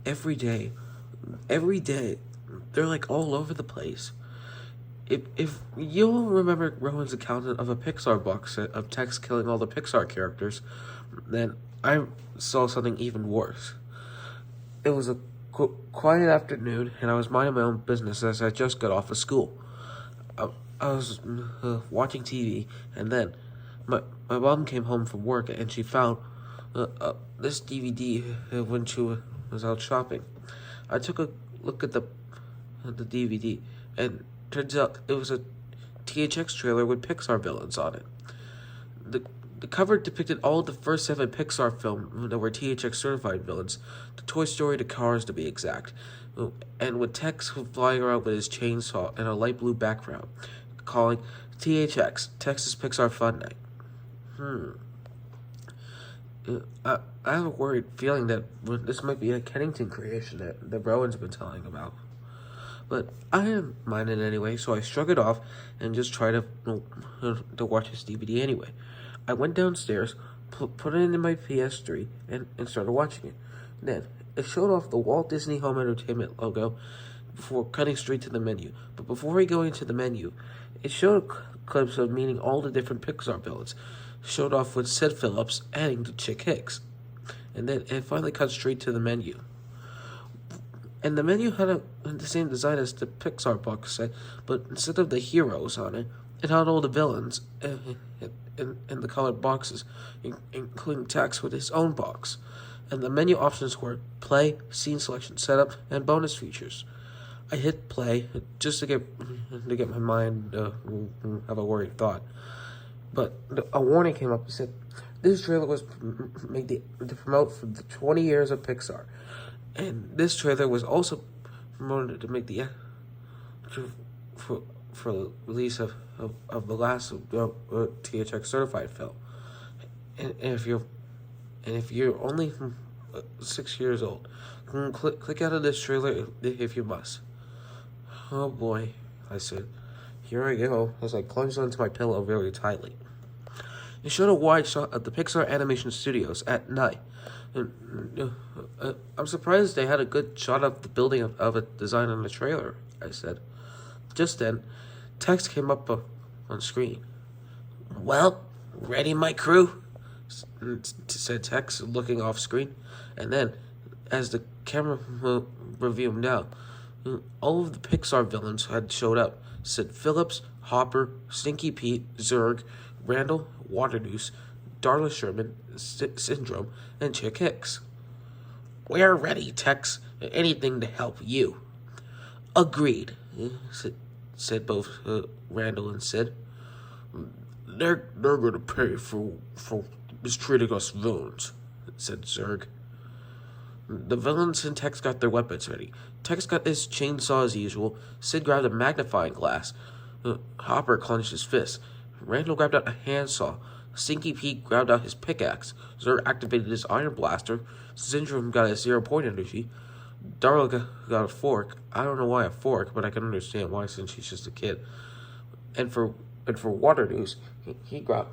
every day. Every day. They're like all over the place. If you'll remember Rowan's account of a Pixar box set of Tex killing all the Pixar characters, then I saw something even worse. It was a quiet afternoon, and I was minding my own business as I just got off of school. I was watching TV, and then my mom came home from work, and she found this DVD when she was out shopping. I took a look at the DVD, and turns out it was a THX trailer with Pixar villains on it. The the cover depicted all of the first 7 Pixar films that were THX certified villains, the Toy Story to Cars to be exact, and with Tex flying around with his chainsaw and a light blue background, calling THX, Texas Pixar Fun Night. I have a worried feeling that this might be a Kennington creation that Rowan's been telling about. But I didn't mind it anyway, so I shrugged it off and just tried to watch his DVD anyway. I went downstairs, put it into my PS3, and started watching it. Then, it showed off the Walt Disney Home Entertainment logo before cutting straight to the menu. But before going to the menu, it showed clips of meeting all the different Pixar villains, showed off with Sid Phillips adding to Chick Hicks. And then it finally cut straight to the menu. And the menu had the same design as the Pixar box set, but instead of the heroes on it, it had all the villains in the colored boxes, including Tex with his own box. And the menu options were play, scene selection, setup, and bonus features. I hit play just to get my mind have a worried thought. But a warning came up and said, this trailer was made to promote for the 20 years of Pixar. And this trailer was also promoted to make the for release of the last THX certified film. And if you're only 6 years old, click out of this trailer if you must. Oh boy, I said. Here I go, as I plunged onto my pillow very tightly. It showed a wide shot of the Pixar Animation Studios at night. I'm surprised they had a good shot of the building of a design on the trailer, I said. Just then, text came up on screen. Well, ready, my crew? Said Tex, looking off screen. And then, as the camera reviewed out, all of the Pixar villains had showed up. Sid Phillips, Hopper, Stinky Pete, Zurg, Randall, Waternoose, Darla Sherman, Syndrome, and Chick Hicks. We're ready, Tex. Anything to help you. Agreed, said both Randall and Sid. They're gonna pay for mistreating us villains, said Zurg. The villains and Tex got their weapons ready. Tex got his chainsaw as usual. Sid grabbed a magnifying glass. Hopper clenched his fist. Randall grabbed out a handsaw. Stinky Pete grabbed out his pickaxe. Zurg activated his iron blaster. Syndrome got his 0-point energy. Darla got a fork. I don't know why a fork, but I can understand why since she's just a kid. And for Waternoose, he grabbed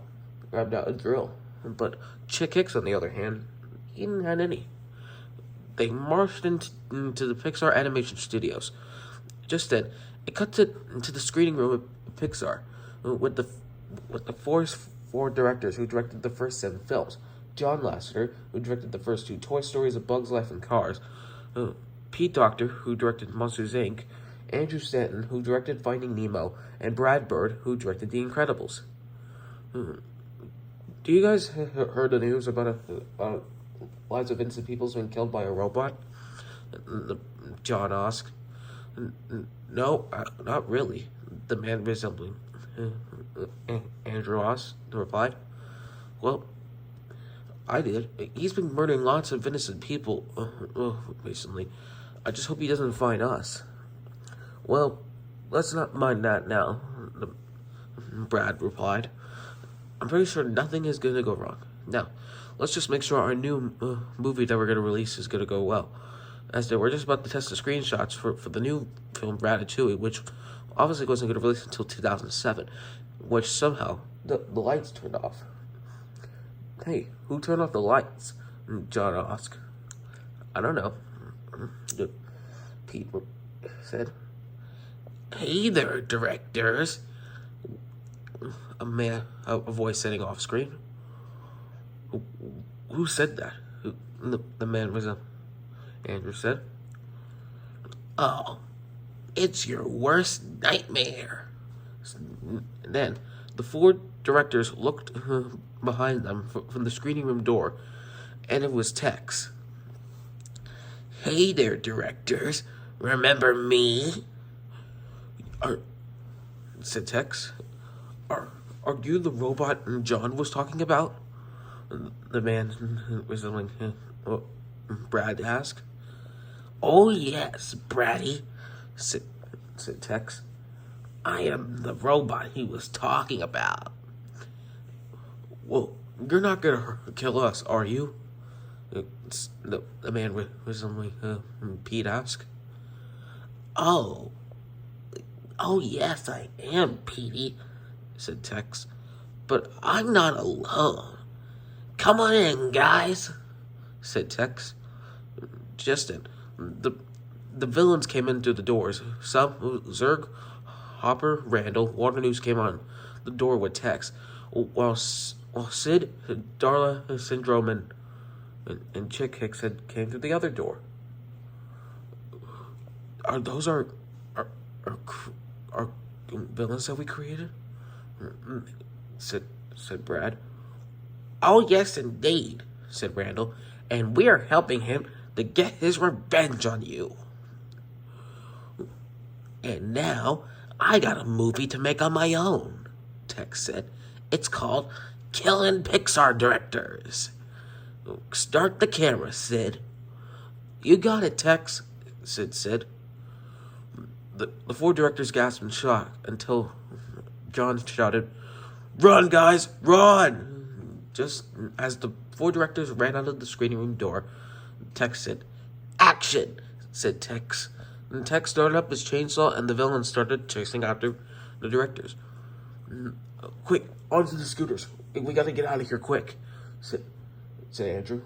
out a drill. But Chick Hicks, on the other hand, he didn't have any. They marched into the Pixar Animation Studios. Just then, it cut into the screening room of Pixar with the four directors who directed the first 7 films. John Lasseter, who directed the first 2 Toy Stories, A Bug's Life, and Cars. Pete Docter, who directed Monsters, Inc. Andrew Stanton, who directed Finding Nemo. And Brad Bird, who directed The Incredibles. Do you guys heard the news about lives of innocent people being killed by a robot? John asked. No, not really, the man resembling Andrew Ross replied. Well, I did. He's been murdering lots of innocent people recently. I just hope he doesn't find us. Well, let's not mind that now, Brad replied. I'm pretty sure nothing is going to go wrong. Now, let's just make sure our new movie that we're going to release is going to go well. As they were just about to test the screenshots for the new film Ratatouille, which obviously wasn't going to release until 2007, which somehow the lights turned off. Hey, who turned off the lights? John asked. I don't know, The Pete said, "Hey there, directors." A voice sitting off screen. Who said that? The man was Andrew said. "Oh, it's your worst nightmare." And then the four directors looked behind them from the screening room door, and it was Tex. "Hey there, directors. Remember me?" Said Tex. Are you the robot John was talking about?" The man resembling Brad asked. "Oh yes, Braddy," said Tex. "I am the robot he was talking about." "Well, you're not gonna kill us, are you?" The man resembling Pete asked. Oh yes, I am, Petey," said Tex. "But I'm not alone. Come on in, guys," said Tex. Just then, the villains came in through the doors. Some, Zurg, Hopper, Randall, Water News came on the door with Tex, while Sid, Darla, Syndrome, and Chick Hicks came through the other door. Are those our villains that we created?" said Brad. "Oh yes, indeed," said Randall, "and we're helping him to get his revenge on you." "And now I got a movie to make on my own," Tex said. "It's called Killing Pixar Directors. Start the camera, Sid." "You got it, Tex," said Sid. The four directors gasped in shock until John shouted, "Run, guys, run!" Just as the four directors ran out of the screening room door, Tex said, "Action!" said Tex. And Tex started up his chainsaw, and the villains started chasing after the directors. "Quick, onto the scooters. We gotta get out of here quick," said Andrew.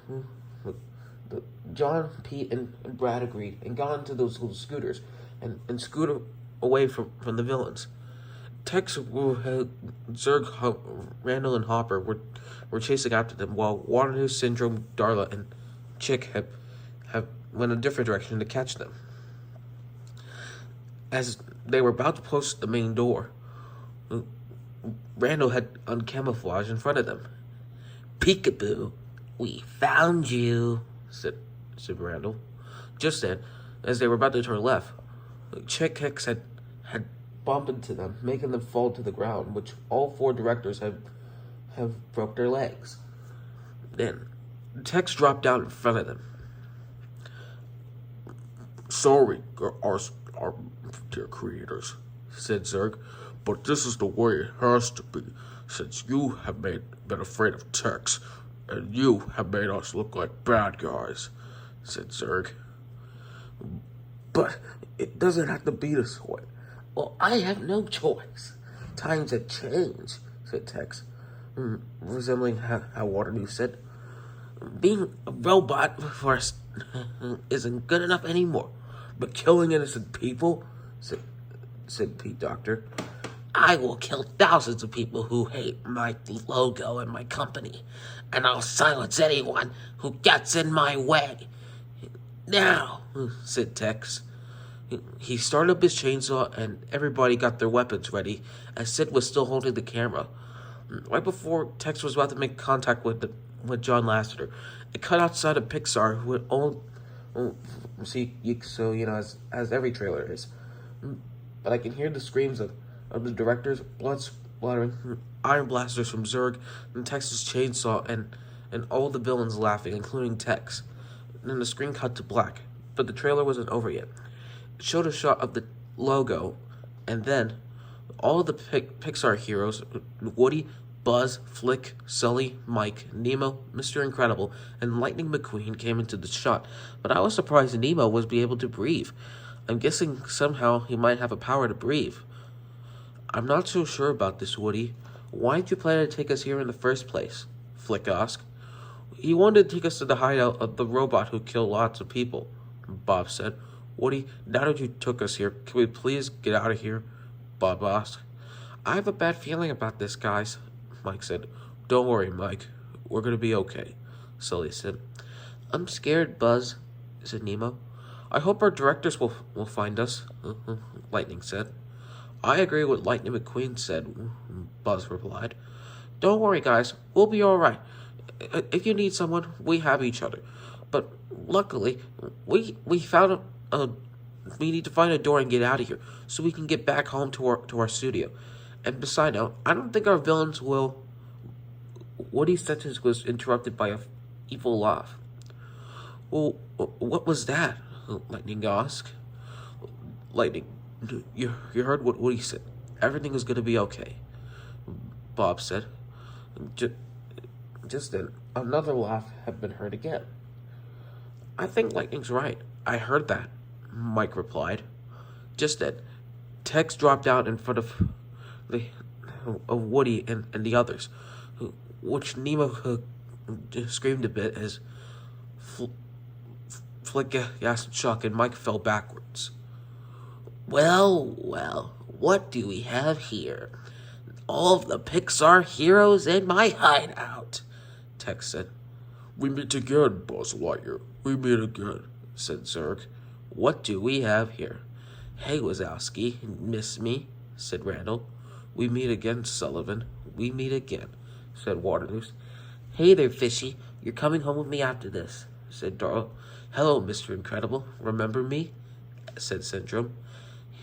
John, Pete, and Brad agreed and got into those little scooters and scooted away from the villains. Tex, Zurg, Randall, and Hopper were chasing after them, while Water News, Syndrome, Darla, and Chick have went a different direction to catch them. As they were about to approach the main door, Randall had uncamouflaged in front of them. "Peekaboo, we found you," said Randall. Just then, as they were about to turn left, Chick Hicks had bumped into them, making them fall to the ground, which all four directors have broke their legs. Then, Tex dropped down in front of them. "Sorry, our dear creators," said Zurg, "but this is the way it has to be, since you have been afraid of Tex, and you have made us look like bad guys," said Zurg. "But it doesn't have to be this way." "Well, I have no choice. Times have changed," said Tex, resembling how Water News said. "Being a robot for us isn't good enough anymore. But killing innocent people," said Pete Doctor. "I will kill thousands of people who hate my logo and my company, and I'll silence anyone who gets in my way. Now," said Tex. He started up his chainsaw, and everybody got their weapons ready, as Sid was still holding the camera. Right before Tex was about to make contact with John Lasseter, it cut outside of Pixar, as every trailer is. But I can hear the screams of the directors, blood splattering, iron blasters from Zurg, and Tex's chainsaw, and all the villains laughing, including Tex. And then the screen cut to black, but the trailer wasn't over yet. It showed a shot of the logo, and then all of the Pixar heroes, Woody, Buzz, Flick, Sully, Mike, Nemo, Mr. Incredible, and Lightning McQueen came into the shot, but I was surprised Nemo was able to breathe. I'm guessing somehow he might have a power to breathe. "I'm not so sure about this, Woody. Why did you plan to take us here in the first place?" Flick asked. "He wanted to take us to the hideout of the robot who killed lots of people," Bob said. Woody, now that you took us here, can we please get out of here? Bob asked. I have a bad feeling about this, guys, Mike said. Don't worry, Mike. We're gonna be okay, Sully said. I'm scared, Buzz, said Nemo. I hope our directors will find us, Lightning said. I agree with Lightning McQueen said, Buzz replied. Don't worry, guys. We'll be all right. If you need someone, we have each other. But luckily, we found we need to find a door and get out of here so we can get back home to our studio. And beside note, I don't think our villains will. Woody's sentence was interrupted by a evil laugh. Well, what was that? Lightning asked. Lightning, you heard what Woody said. Everything is going to be okay, Bob said. Just then, another laugh had been heard again. I think Lightning's right. I heard that, Mike replied. Just then, Tex dropped out in front of Woody and the others, which Nemo screamed a bit as Flick gasped shock and Mike fell backwards. Well, what do we have here? All of the Pixar heroes in my hideout, Tex said. We meet again, Buzz Lightyear. We meet again, said Zurg. What do we have here? Hey, Wazowski, miss me, said Randall. We meet again, Sullivan. We meet again, said Waterloose. Hey there, Fishy. You're coming home with me after this, said Darl. Hello, Mr. Incredible. Remember me? Said Syndrome.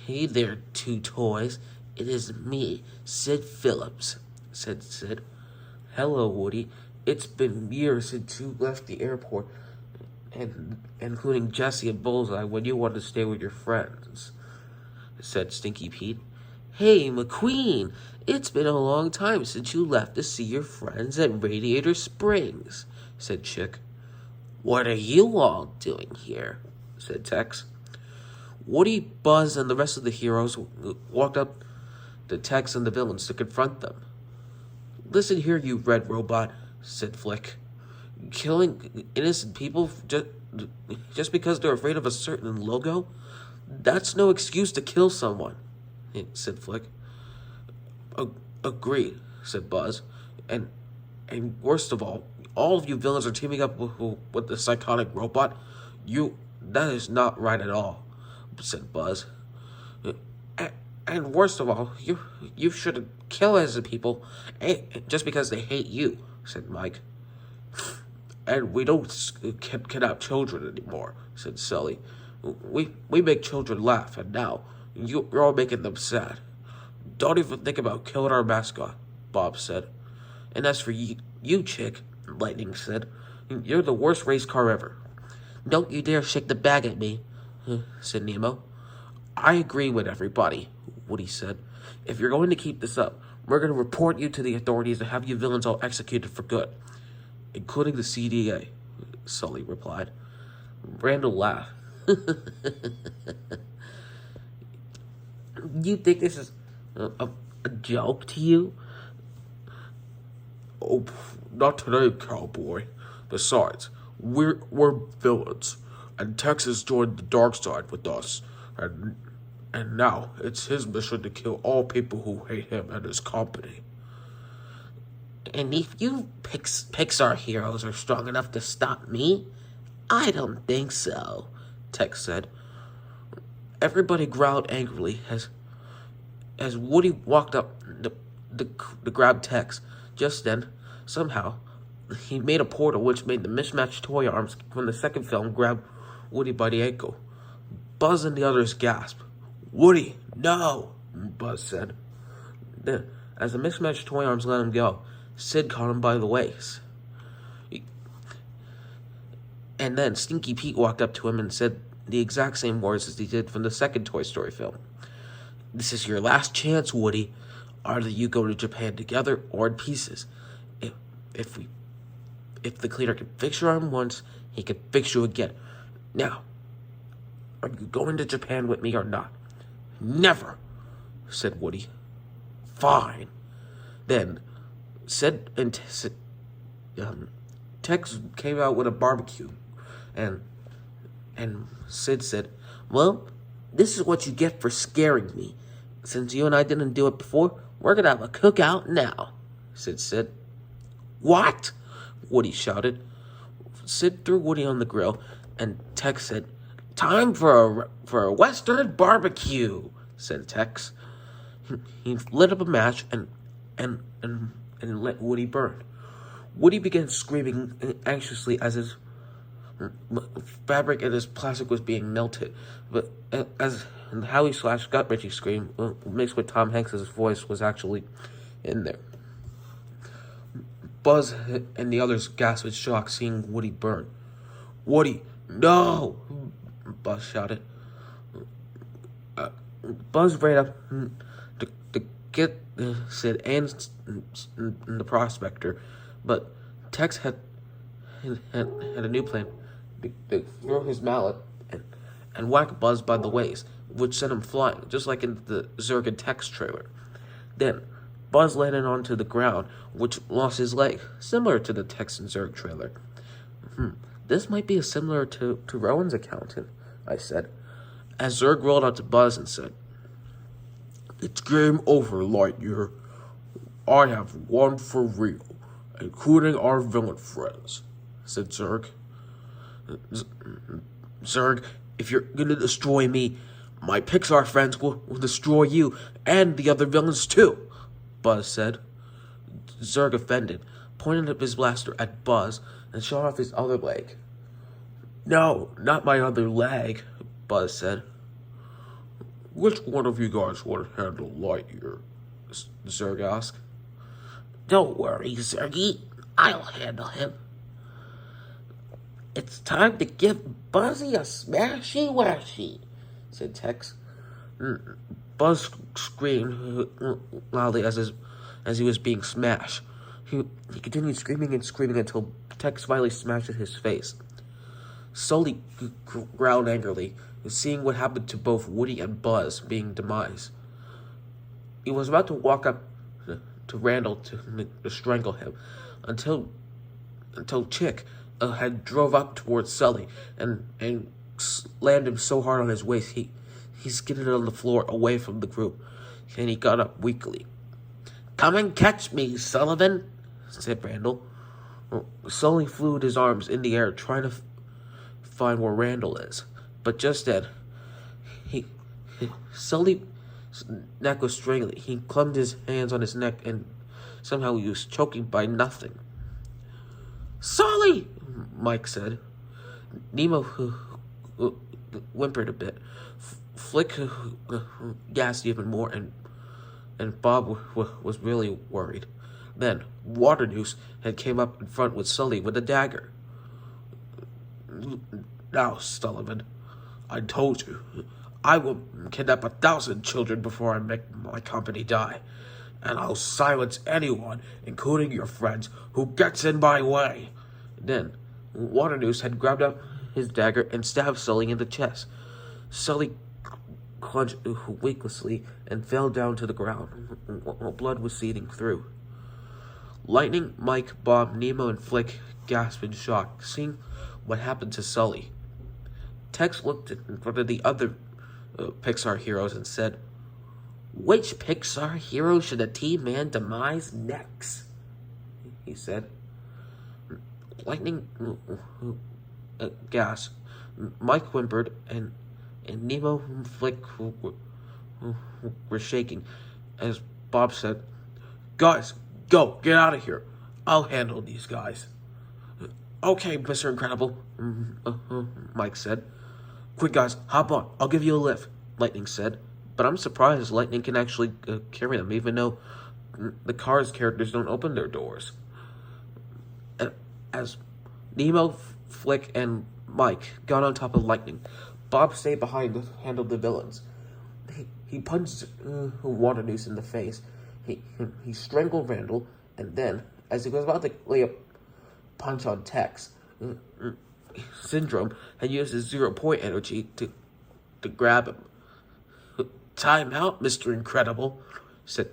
Hey there, Two Toys. It is me, Sid Phillips, said Sid. Hello, Woody. It's been years since you left the airport, and including Jesse and Bullseye when you wanted to stay with your friends, said Stinky Pete. Hey, McQueen, it's been a long time since you left to see your friends at Radiator Springs, said Chick. What are you all doing here? Said Tex. Woody, Buzz, and the rest of the heroes walked up to Tex and the villains to confront them. Listen here, you red robot, said Flick. Killing innocent people just because they're afraid of a certain logo? That's no excuse to kill someone, said Flick. Agreed, said Buzz. And worst of all of you villains are teaming up with the psychotic robot. That is not right at all, said Buzz. And worst of all, you shouldn't kill innocent people just because they hate you, said Mike. And we don't kidnap children anymore, said Sully. We make children laugh, and now you're all making them sad. Don't even think about killing our mascot, Bob said. And as for you, Chick, Lightning said, you're the worst race car ever. Don't you dare shake the bag at me, said Nemo. I agree with everybody, Woody said. If you're going to keep this up, we're going to report you to the authorities and have you villains all executed for good. Including the CDA, Sully replied. Randall laughed. You think this is a joke to you? Oh, not today, cowboy. Besides, we're villains, and Texas joined the dark side with us, and now it's his mission to kill all people who hate him and his company. And if you Pixar heroes are strong enough to stop me, I don't think so, Tex said. Everybody growled angrily as Woody walked up to grab Tex. Just then, somehow, he made a portal which made the mismatched toy arms from the second film grab Woody by the ankle. Buzz and the others gasped. Woody, no, Buzz said. Then, as the mismatched toy arms let him go, Sid caught him by the waist. And then Stinky Pete walked up to him and said the exact same words as he did from the second Toy Story film. This is your last chance, Woody. Either you go to Japan together or in pieces. If the cleaner can fix your arm once, he can fix you again. Now, are you going to Japan with me or not? Never, said Woody. Fine. Then, Tex came out with a barbecue, and And Sid said, well, this is what you get for scaring me. Since you and I didn't do it before, we're gonna have a cookout now, Sid said. What? Woody shouted. Sid threw Woody on the grill, and Tex said, time for a Western barbecue, said Tex. He lit up a match and let Woody burn. Woody began screaming anxiously as his fabric and his plastic was being melted. But as Howie slash Gut Richie scream mixed with Tom Hanks' voice was actually in there. Buzz and the others gasped with shock seeing Woody burn. Woody, no! Buzz shouted. Buzz ran up to get Sid and the prospector, but Tex had a new plan. To throw his mallet and whack Buzz by the waist, which sent him flying, just like in the Zurg and Tex trailer. Then, Buzz landed onto the ground, which lost his leg, similar to the Tex and Zurg trailer. This might be similar to Rowan's accountant, I said, as Zurg rolled up to Buzz and said, it's game over, Lightyear. I have won for real, including our villain friends, said Zurg. Zurg, if you're gonna destroy me, my Pixar friends will destroy you and the other villains too, Buzz said. Zurg, offended, pointed up his blaster at Buzz and shot off his other leg. No, not my other leg, Buzz said. Which one of you guys want to handle Lightyear? Zurg asked. Don't worry, Zurgy. I'll handle him. It's time to give Buzzy a smashy-washy, said Tex. Buzz screamed loudly as he was being smashed. He continued screaming and screaming until Tex finally smashed his face. Sully growled angrily, seeing what happened to both Woody and Buzz being demised. He was about to walk up to Randall to strangle him until Chick had drove up towards Sully and slammed him so hard on his waist he skidded on the floor away from the group, and he got up weakly. Come and catch me, Sullivan, said Randall. Sully flew with his arms in the air trying to find where Randall is, but just then Sully's neck was strangling. He clumped his hands on his neck and somehow he was choking by nothing. Sully! Mike said. Nemo whimpered a bit. Flick gasped even more, and Bob was really worried. Then Waternoose had came up in front with Sully with a dagger. Now, Sullivan, I told you, I will kidnap 1,000 children before I make my company die, and I'll silence anyone, including your friends, who gets in my way. Then Waternoose had grabbed up his dagger and stabbed Sully in the chest. Sully clenched weaklessly and fell down to the ground, while blood was seething through. Lightning, Mike, Bob, Nemo, and Flick gasped in shock, seeing what happened to Sully. Tex looked in front of the other Pixar heroes and said, which Pixar hero should a Team Man demise next? He said. Lightning gasped. Mike whimpered, and Nemo and Flick were shaking as Bob said, guys, go, get out of here. I'll handle these guys. Okay, Mr. Incredible, Mike said. Quick, guys, hop on. I'll give you a lift, Lightning said. But I'm surprised Lightning can actually carry them, even though the Cars characters don't open their doors. As Nemo, Flick, and Mike got on top of Lightning, Bob stayed behind to handle the villains. He punched Waternoose in the face. He strangled Randall, and then, as he was about to lay a punch on Tex, Syndrome had used his 0-point energy to grab him. Time out, Mr. Incredible, said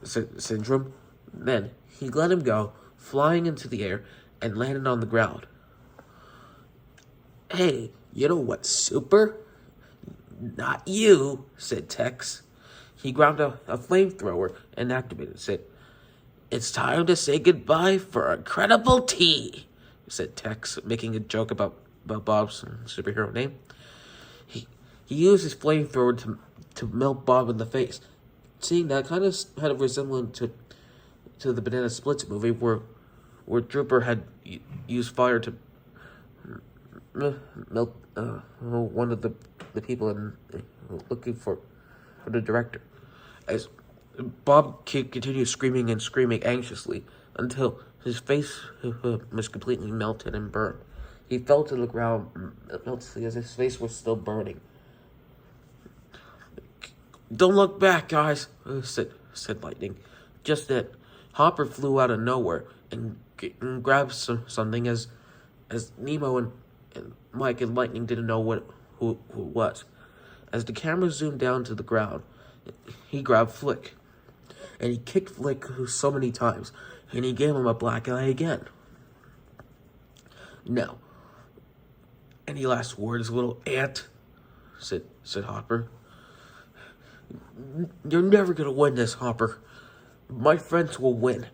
Syndrome. Then he let him go, flying into the air, and landed on the ground. Hey, You know what's super? Not you, said Tex. He grabbed a flamethrower and activated it. It's time to say goodbye for incredible tea, said Tex, making a joke about Bob's superhero name. He used his flamethrower to melt Bob in the face. Seeing that kind of had a resemblance to the Banana Splits movie where Drooper had used fire to melt one of the people in looking for the director. As Bob continued screaming and screaming anxiously until his face was completely melted and burned. He fell to the ground melted as his face was still burning. Don't look back, guys, said Lightning. Just then, Hopper flew out of nowhere and grabbed something as Nemo and Mike and Lightning didn't know who it was. As the camera zoomed down to the ground, he grabbed Flick. And he kicked Flick so many times, and he gave him a black eye again. Now, any last words, little ant? said Hopper. You're never gonna win this, Hopper. My friends will win,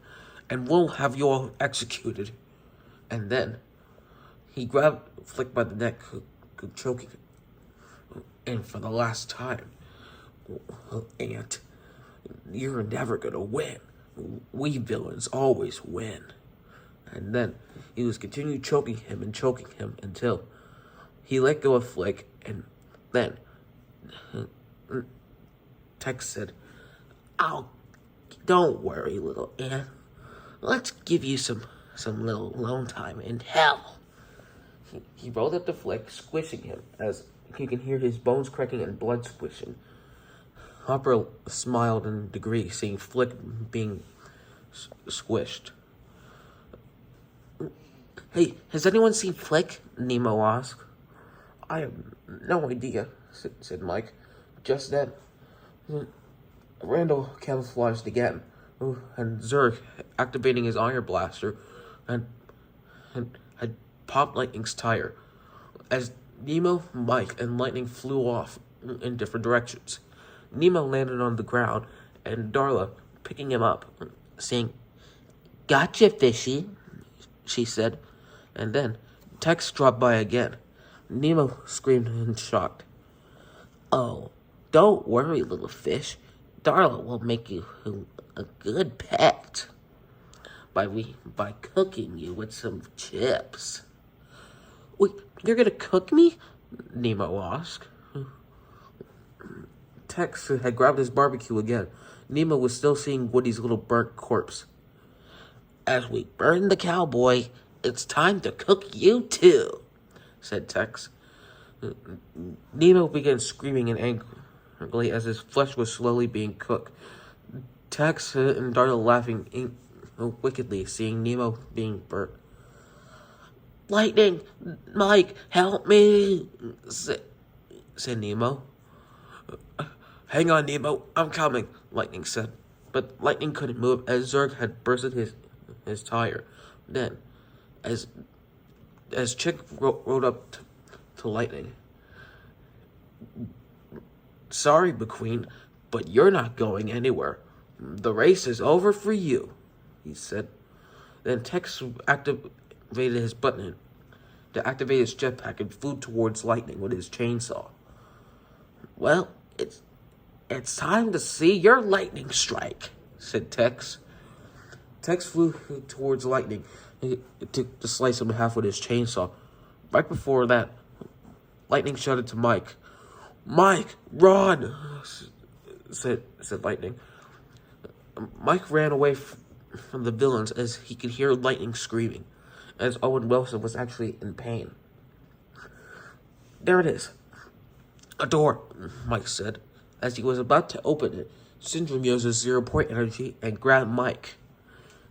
and we'll have you all executed. And then, he grabbed Flick by the neck, choking him. And for the last time, Ant, you're never gonna win. We villains always win. And then he was continuing choking him until he let go of Flick, and then Tex said, "Oh, don't worry, little Ant. Let's give you some little alone time in hell." He rolled up to Flick, squishing him as you can hear his bones cracking and blood squishing. Hopper smiled in degree, seeing Flick being squished. Hey, has anyone seen Flick? Nemo asked. I have no idea, said Mike. Just then, Randall camouflaged again, and Zurg, activating his iron blaster, and had popped Lightning's tire. As Nemo, Mike, and Lightning flew off in different directions, Nemo landed on the ground, and Darla, picking him up, saying, "Gotcha, fishy," she said. And then Tex dropped by again. Nemo screamed in shock. "Oh, don't worry, little fish. Darla will make you a good pet by cooking you with some chips." "Wait, you're gonna cook me?" Nemo asked. Tex had grabbed his barbecue again. Nemo was still seeing Woody's little burnt corpse. "As we burn the cowboy, it's time to cook you too," said Tex. Nemo began screaming in angrily as his flesh was slowly being cooked. Tex and Darla laughing wickedly, seeing Nemo being burnt. "Lightning, Mike, help me," said Nemo. "Hang on, Nemo, I'm coming," Lightning said. But Lightning couldn't move as Zurg had bursted his tire. Then, as Chick rode up to Lightning, "Sorry, McQueen, but you're not going anywhere. The race is over for you," he said. Then Tex activated his button to activate his jetpack and flew towards Lightning with his chainsaw. "Well, it's time to see your lightning strike," said Tex. Tex flew towards Lightning to slice him in half with his chainsaw. Right before that, Lightning shouted to Mike. "Mike, run!" said Lightning. Mike ran away from the villains as he could hear Lightning screaming, as Owen Wilson was actually in pain. "There it is. A door," Mike said. As he was about to open it, Syndrome used his 0-point energy and grabbed Mike.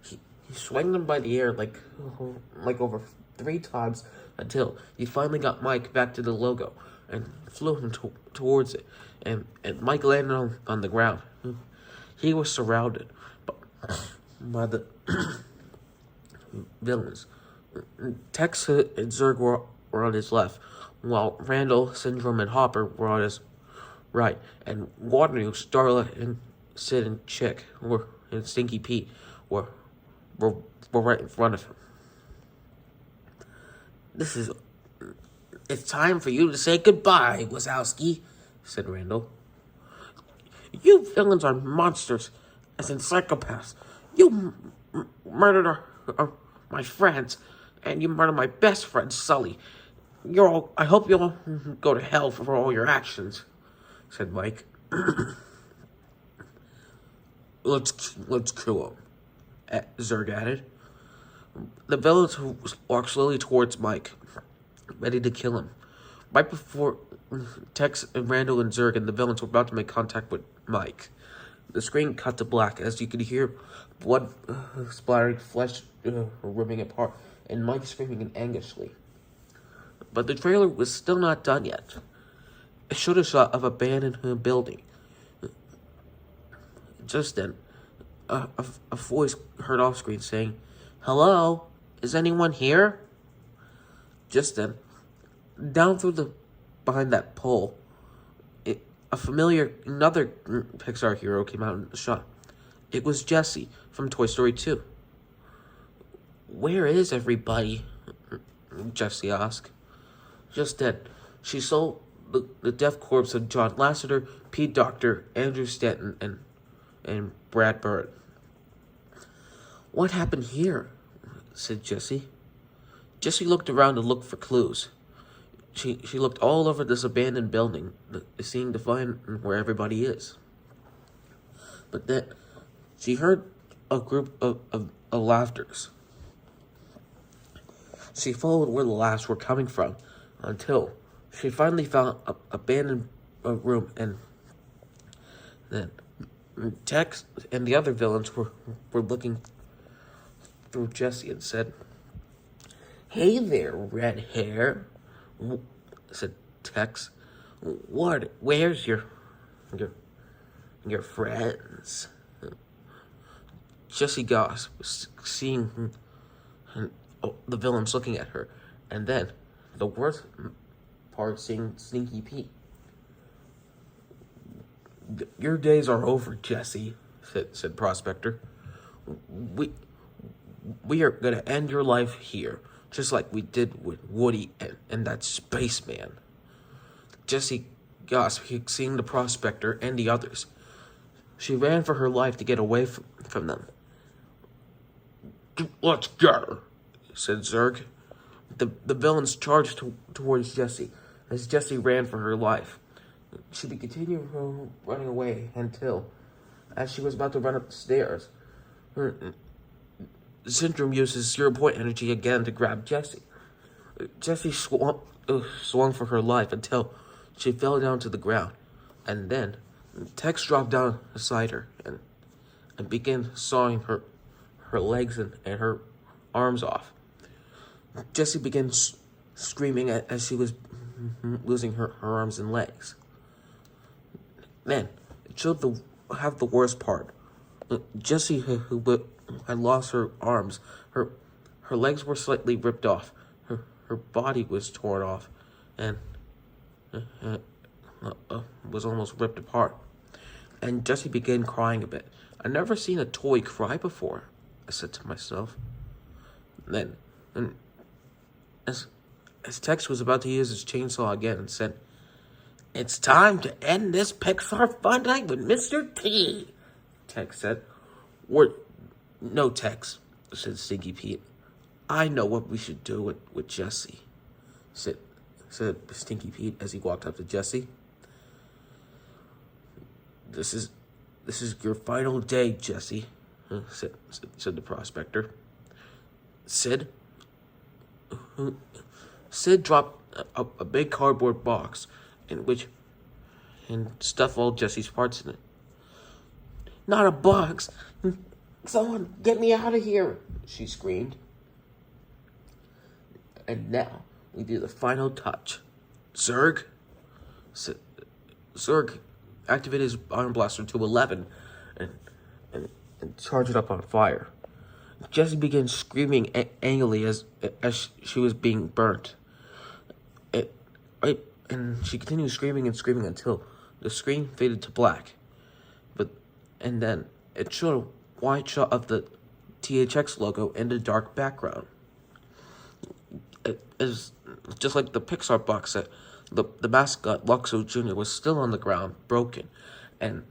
He swung him by the air like over 3 times until he finally got Mike back to the logo and flew him towards it. And Mike landed on the ground. He was surrounded by the villains. Tex and Zurg were were on his left, while Randall, Syndrome, and Hopper were on his right, and Waterloo, Starla, and Sid and Chick and Stinky Pete were, were, were right in front of him. It's time for you to say goodbye, Wazowski, said Randall. You villains are monsters, as in psychopaths. You murdered my friends, and you murdered my best friend, Sully. I hope you'll go to hell for all your actions, said Mike. Let's kill him, Zurg added. The villains walked slowly towards Mike, ready to kill him. Right before Tex and Randall and Zurg and the villains were about to make contact with Mike, the screen cut to black as you could hear blood splattering, flesh ripping apart, and Mike screaming anxiously. But the trailer was still not done yet. It showed a shot of an abandoned building. Just then, a voice heard off screen saying, "Hello, is anyone here?" Just then, down behind that pole, another Pixar hero came out in the shot. It was Jessie from Toy Story 2. "Where is everybody?" Jessie asked. Just then, she saw the death corpse of John Lasseter, Pete Docter, Andrew Stanton, and Brad Bird. "What happened here?" said Jessie. Jessie looked around and looked for clues. She looked all over this abandoned building, seeing to find where everybody is. But then she heard a group of laughters. She followed where the laughs were coming from until she finally found an abandoned room, and then Tex and the other villains were looking through Jessie and said, "Hey there, red hair," said Tex. Where's your friends?" Jessie gasped, seeing the villains looking at her, and then the worst part, seeing Stinky Pete. "Your days are over, Jessie," said Prospector. We are gonna end your life here, just like we did with Woody and that spaceman." Jessie gasped, seeing the Prospector and the others. She ran for her life to get away from them. "Let's get her," said Zurg. The villains charged towards Jessie as Jessie ran for her life. She continued running away until, as she was about to run up the stairs, Syndrome uses 0-point energy again to grab Jessie. Jessie swung for her life until she fell down to the ground, and then Tex dropped down beside her and began sawing her legs and her arms off. Jessie began screaming as she was losing her arms and legs. Then it showed the worst part. Jessie, who had lost her arms, her legs were slightly ripped off, her body was torn off, and was almost ripped apart. And Jessie began crying a bit. "I've never seen a toy cry before," I said to myself. Then, as Tex was about to use his chainsaw again and said, "It's time to end this Pixar fun night with Mr. T," Tex said. "No, Tex," said Stinky Pete. "I know what we should do with Jessie," said Stinky Pete as he walked up to Jessie. This is your final day, Jessie," said the Prospector. Sid dropped a big cardboard box and stuffed all Jessie's parts in it. "Not a box! Someone get me out of here!" she screamed. And now we do the final touch. Zurg activated his Iron Blaster to 11 and charged it up on fire. Jessie began screaming angrily as she was being burnt. It, right, and she continued screaming and screaming until the screen faded to black. And then it showed a wide shot of the THX logo in the dark background. It is just like the Pixar box set. The mascot, Luxo Jr., was still on the ground, broken. And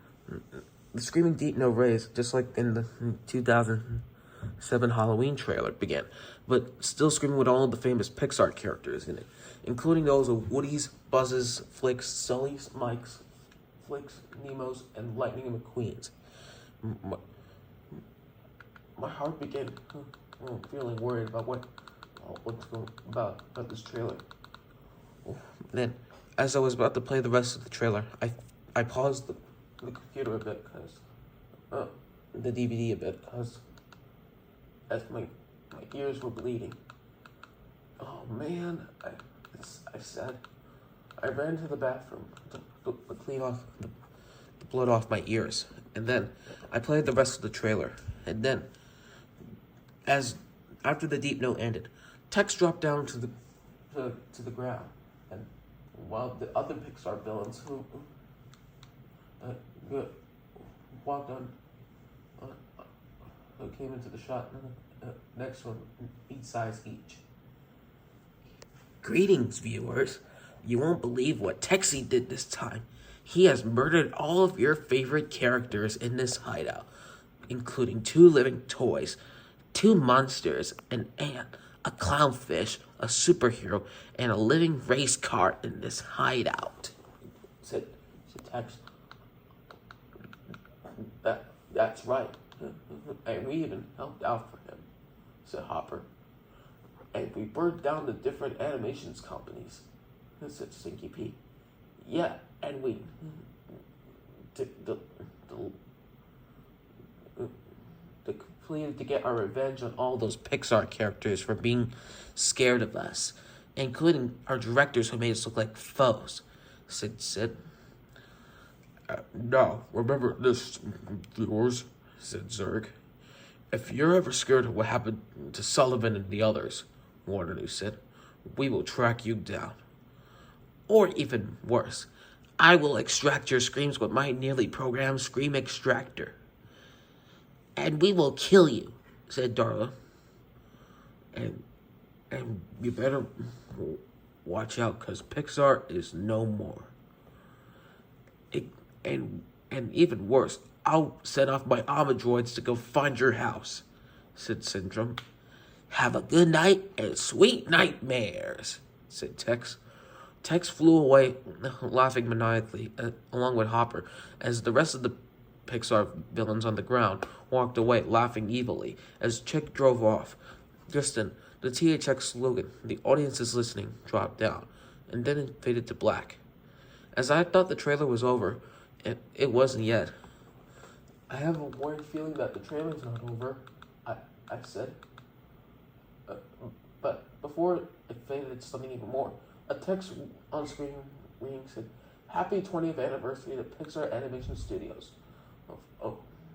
the screaming deep no rays, just like in the 2007 Halloween trailer, began. But still screaming with all of the famous Pixar characters in it, including those of Woody's, Buzz's, Flicks, Sully's, Mike's, Flicks, Nemo's, and Lightning McQueen's. My heart began feeling worried about what's going about this trailer. Then, as I was about to play the rest of the trailer, I paused the computer a bit because the DVD a bit because as my ears were bleeding. Oh man, I said I ran to the bathroom to clean off the blood off my ears, and then I played the rest of the trailer, and then after the deep note ended, text dropped down to the ground, and while the other Pixar villains who walked on who came into the shot next one, each size each. Greetings, viewers. You won't believe what Texie did this time. He has murdered all of your favorite characters in this hideout, including 2 living toys, 2 monsters, an ant, a clownfish, a superhero, and a living race car in this hideout. Said Tex. That's right. And we even helped out for him, said Hopper. And we burned down the different animations companies, said Stinky Pete. Yeah, and we completed to get our revenge on all those Pixar characters for being scared of us, including our directors who made us look like foes, said Sid. Now, remember this, viewers, said Zurg. If you're ever scared of what happened to Sullivan and the others, Waterloo said, we will track you down. Or even worse, I will extract your screams with my nearly programmed scream extractor. And we will kill you, said Darla. And you better watch out, because Pixar is no more. And even worse, I'll set off my armor droids to go find your house, said Syndrome. Have a good night and sweet nightmares, said Tex. Tex flew away, laughing maniacally, along with Hopper, as the rest of the Pixar villains on the ground walked away, laughing evilly, as Chick drove off. Just then, the THX slogan, "The audience is listening," dropped down, and then it faded to black. As I thought the trailer was over, it wasn't yet. I have a weird feeling that the trailer's not over, I said. But before it faded to something even more, a text on screen reading said, "Happy 20th anniversary to Pixar Animation Studios,"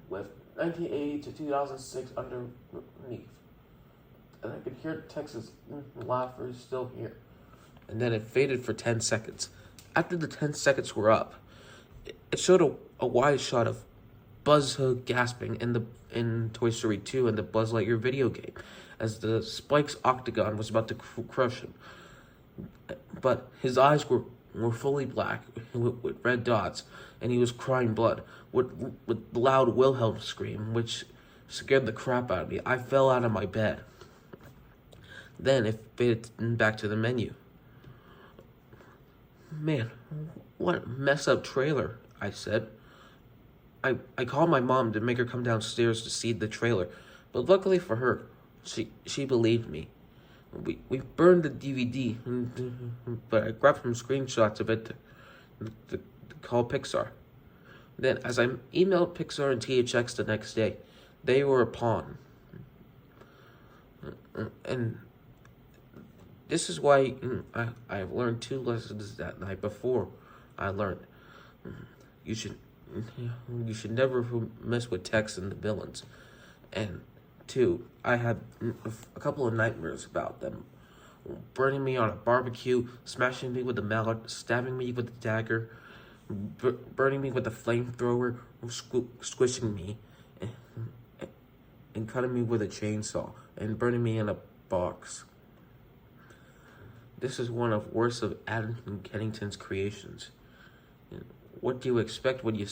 with 1980 to 2006 underneath. And I could hear Tex's laughter still here. And then it faded for 10 seconds. After the 10 seconds were up, it showed a wide shot of Buzz gasping in Toy Story 2 and the Buzz Lightyear video game, as the Spike's octagon was about to crush him. But his eyes were fully black with red dots, and he was crying blood with loud Wilhelm scream, which scared the crap out of me. I fell out of my bed. Then it faded back to the menu. Man, what a messed up trailer, I said. I called my mom to make her come downstairs to see the trailer, but luckily for her, she believed me. We burned the DVD, but I grabbed some screenshots of it to call Pixar. Then, as I emailed Pixar and THX the next day, they were upon. And this is why I've learned 2 lessons that night before I learned. You should never mess with Tex and the villains. And 2, I had a couple of nightmares about them burning me on a barbecue, smashing me with a mallet, stabbing me with a dagger, burning me with a flamethrower, squishing me, and cutting me with a chainsaw, and burning me in a box. This is one of worst of Adam Kennington's creations. What do you expect when you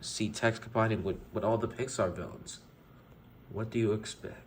see Tex combining with all the Pixar villains? What do you expect?